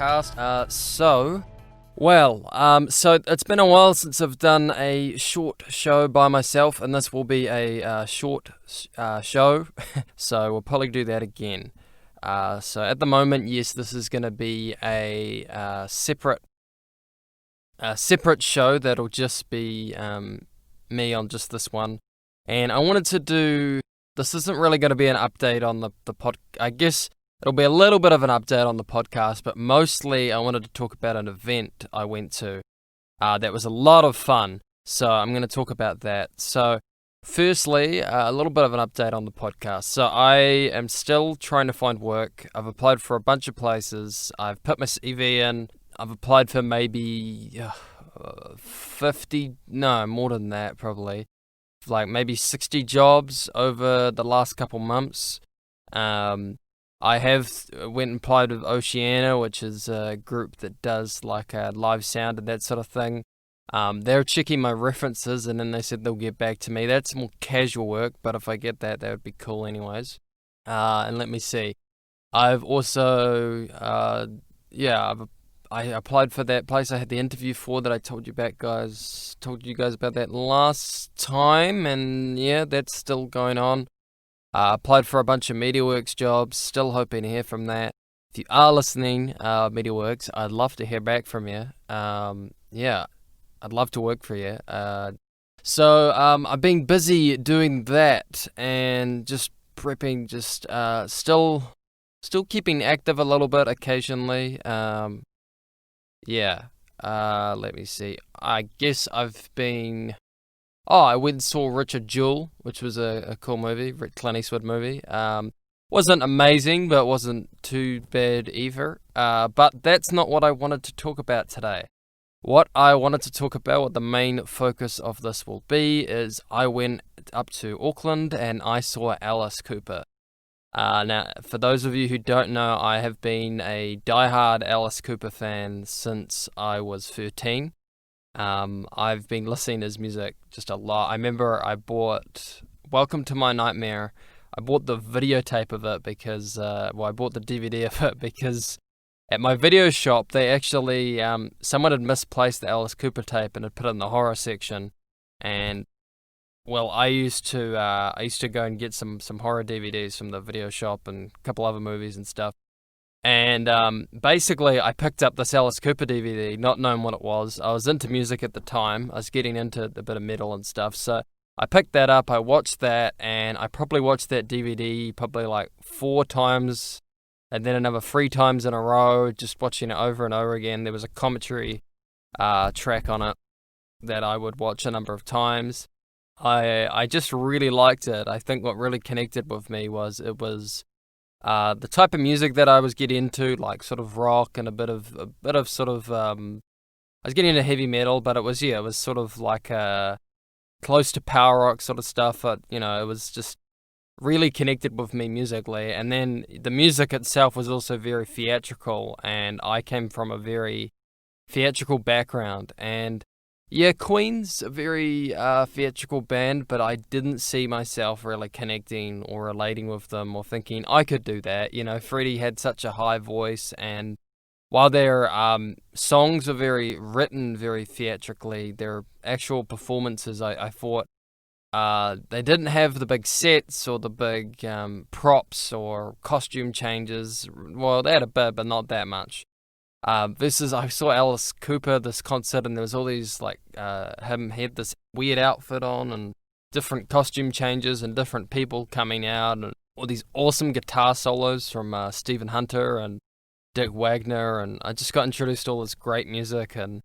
podcast. So it's been a while since I've done a short show by myself, and this will be a short show, so we'll probably do that again. So at the moment, yes, this is going to be a separate show that'll just be me on just this one. And I wanted to do, this isn't really going to be an update on the pod, I guess it'll be a little bit of an update on the podcast, but mostly I wanted to talk about an event I went to that was a lot of fun. So I'm going to talk about that. So firstly, a little bit of an update on the podcast. So I am still trying to find work. I've applied for a bunch of places. I've put my CV in. I've applied for maybe 50, no, more than that probably. Like maybe 60 jobs over the last couple months. I have went and applied with Oceania, which is a group that does like live sound and that sort of thing. They're checking my references, and then they said they'll get back to me. That's more casual work, but if I get that, that would be cool anyways. And let me see. I've also, I applied for that place I had the interview for that I told you guys about that last time, and yeah, that's still going on. Applied for a bunch of MediaWorks jobs, still hoping to hear from that. If you are listening, MediaWorks, I'd love to hear back from you. I'd love to work for you. So I've been busy doing that and just prepping, just still keeping active a little bit occasionally. Let me see. I guess I've been... I went and saw Richard Jewell, which was a cool movie, Clint Eastwood movie. Wasn't amazing, but wasn't too bad either. But that's not what I wanted to talk about today. What I wanted to talk about, what the main focus of this will be, is I went up to Auckland and I saw Alice Cooper. Now, for those of you who don't know, I have been a diehard Alice Cooper fan since I was 13. I've been listening to his music just a lot. I remember I bought Welcome to My Nightmare. I bought the videotape of it because, I bought the DVD of it because at my video shop, they actually, someone had misplaced the Alice Cooper tape and had put it in the horror section. And, well, I used to go and get some horror DVDs from the video shop and a couple other movies and stuff. And basically, I picked up this Alice Cooper DVD, not knowing what it was. I was into music at the time. I was getting into a bit of metal and stuff. So I picked that up, I watched that, and I probably watched that DVD probably like 4 times, and then another 3 times in a row, just watching it over and over again. There was a commentary track on it that I would watch a number of times. I just really liked it. I think what really connected with me was it was... the type of music that I was getting into, like sort of rock and a bit of sort of, I was getting into heavy metal, but it was sort of like close to power rock sort of stuff. It was just really connected with me musically. And then the music itself was also very theatrical, and I came from a very theatrical background. And yeah, Queen's a very theatrical band, but I didn't see myself really connecting or relating with them or thinking I could do that. Freddie had such a high voice, and while their songs are written very theatrically, their actual performances, I thought, they didn't have the big sets or the big props or costume changes. Well, they had a bit, but not that much. I saw Alice Cooper, this concert, and there was all these, him had this weird outfit on, and different costume changes, and different people coming out, and all these awesome guitar solos from Stephen Hunter and Dick Wagner, and I just got introduced to all this great music, and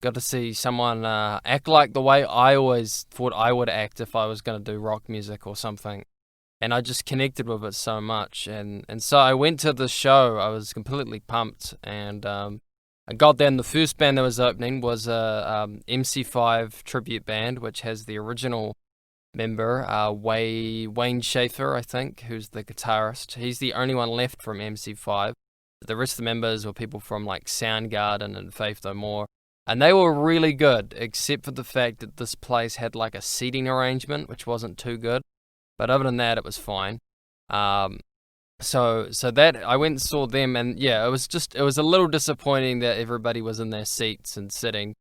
got to see someone act like the way I always thought I would act if I was going to do rock music or something. And I just connected with it so much. And so I went to the show. I was completely pumped. And I got there, and the first band that was opening was a MC5 tribute band, which has the original member, Wayne Schaefer, I think, who's the guitarist. He's the only one left from MC5. The rest of the members were people from like Soundgarden and Faith No More. And they were really good, except for the fact that this place had like a seating arrangement, which wasn't too good. But other than that, it was fine. So that I went and saw them, and yeah, it was a little disappointing that everybody was in their seats and sitting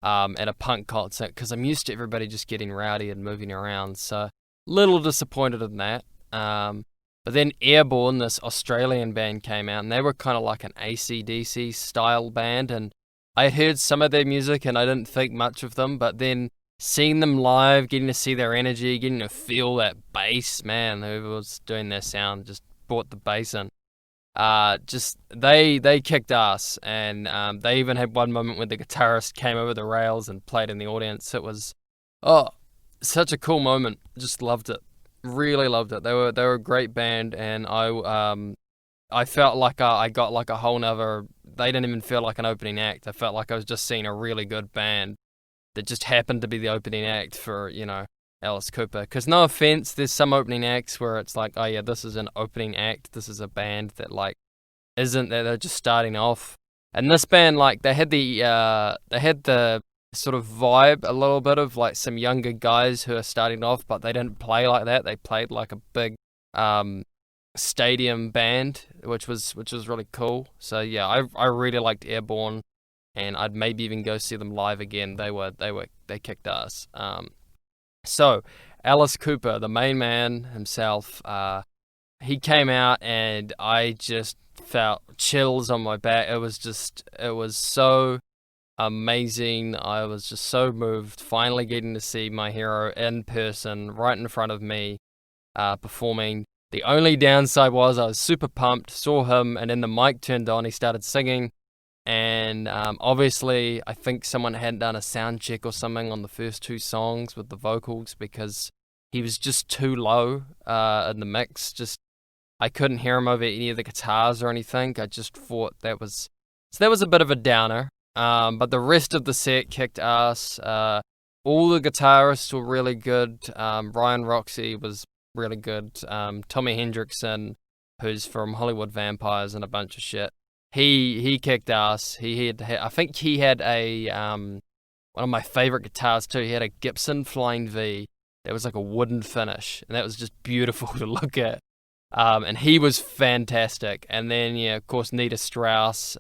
at a punk concert, because I'm used to everybody just getting rowdy and moving around. So little disappointed in that. But then Airborne, this Australian band, came out, and they were kind of like an AC/DC style band, and I had heard some of their music and I didn't think much of them, but then seeing them live, getting to see their energy, getting to feel that bass, man, whoever was doing their sound just brought the bass in. Just they kicked ass, and they even had one moment where the guitarist came over the rails and played in the audience. It was such a cool moment. Just loved it, really loved it. They were a great band, and I felt like I got like a whole nother. They didn't even feel like an opening act. I felt like I was just seeing a really good band that just happened to be the opening act for Alice Cooper. Because no offense, there's some opening acts where it's like, oh yeah, this is an opening act. This is a band that like isn't that they're just starting off. And this band, like they had the sort of vibe a little bit of like some younger guys who are starting off, but they didn't play like that. They played like a big stadium band, which was really cool. So yeah, I really liked Airborne, and I'd maybe even go see them live again. They kicked ass. So Alice Cooper, the main man himself, he came out, and I just felt chills on my back. It was so amazing. I was just so moved, finally getting to see my hero in person, right in front of me, performing. The only downside was I was super pumped, saw him, and then the mic turned on, he started singing, and obviously I think someone hadn't done a sound check or something on the first two songs with the vocals, because he was just too low in the mix. Just I couldn't hear him over any of the guitars or anything. I just thought that was a bit of a downer. But the rest of the set kicked ass. All the guitarists were really good. Ryan Roxy was really good. Tommy Hendrickson, who's from Hollywood Vampires and a bunch of shit, he kicked ass. I think he had a one of my favorite guitars too. He had a Gibson Flying V that was like a wooden finish, and that was just beautiful to look at. And he was fantastic. And then yeah, of course Nita Strauss,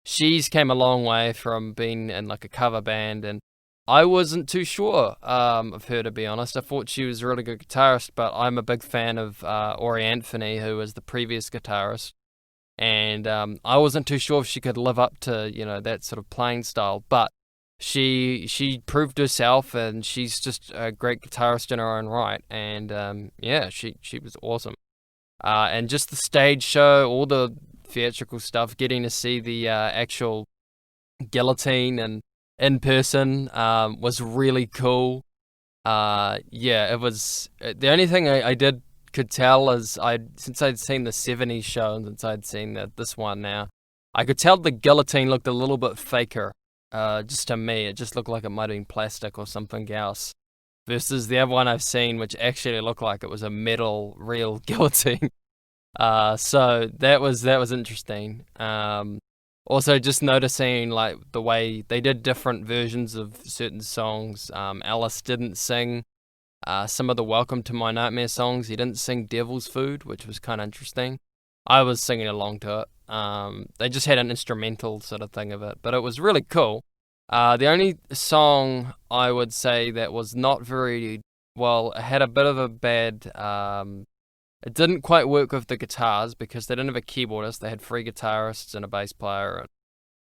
she's came a long way from being in like a cover band, and I wasn't too sure of her, to be honest. I thought she was a really good guitarist, but I'm a big fan of Ori Anthony, who was the previous guitarist, and I wasn't too sure if she could live up to that sort of playing style. But she proved herself, and she's just a great guitarist in her own right. And yeah, she was awesome. And just the stage show, all the theatrical stuff, getting to see the actual guillotine and in person was really cool. Yeah, it was the only thing I could tell is since I'd seen the 70s show and since I'd seen this one now, I could tell the guillotine looked a little bit faker. Just to me, it just looked like it might have been plastic or something else. Versus the other one I've seen, which actually looked like it was a metal real guillotine. So that was interesting. Also, just noticing like the way they did different versions of certain songs. Alice didn't sing some of the Welcome to My Nightmare songs. He didn't sing Devil's Food, which was kind of interesting. I was singing along to it. They just had an instrumental sort of thing of it, but it was really cool. The only song I would say that was not very well, it had a bit of a bad. It didn't quite work with the guitars because they didn't have a keyboardist. They had 3 guitarists and a bass player.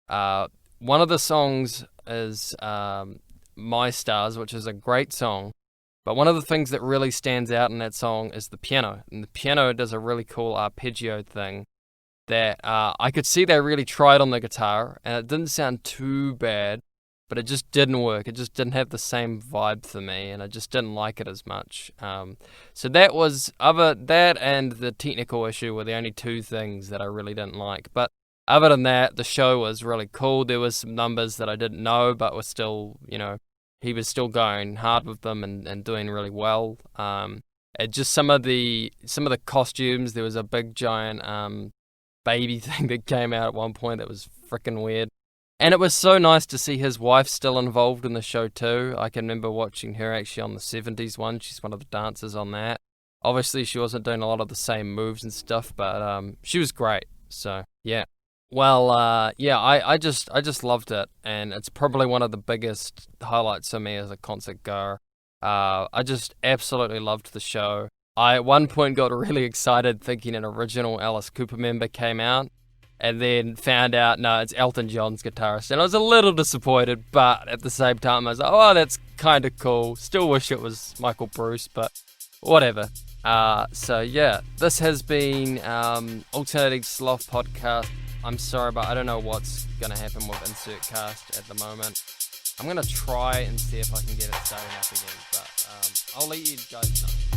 One of the songs is My Stars, which is a great song. But one of the things that really stands out in that song is the piano. And the piano does a really cool arpeggio thing that I could see they really tried on the guitar. And it didn't sound too bad, but it just didn't work. It just didn't have the same vibe for me, and I just didn't like it as much. So that and the technical issue were the only 2 things that I really didn't like. But other than that, the show was really cool. There was some numbers that I didn't know, but were still, he was still going hard with them and doing really well. And just some of the costumes, there was a big giant baby thing that came out at one point that was freaking weird. And it was so nice to see his wife still involved in the show too. I can remember watching her actually on the 70s one. She's one of the dancers on that. Obviously, she wasn't doing a lot of the same moves and stuff, but she was great. So yeah. Well, yeah, I just loved it, and it's probably one of the biggest highlights for me as a concert goer. I just absolutely loved the show. I at one point got really excited thinking an original Alice Cooper member came out, and then found out no, it's Elton John's guitarist, and I was a little disappointed, but at the same time I was like, oh, that's kind of cool. Still wish it was Michael Bruce, but whatever. So yeah, this has been Alternating Sloth Podcast. I'm sorry, but I don't know what's going to happen with Insert Cast at the moment. I'm going to try and see if I can get it started up again, but I'll let you guys know.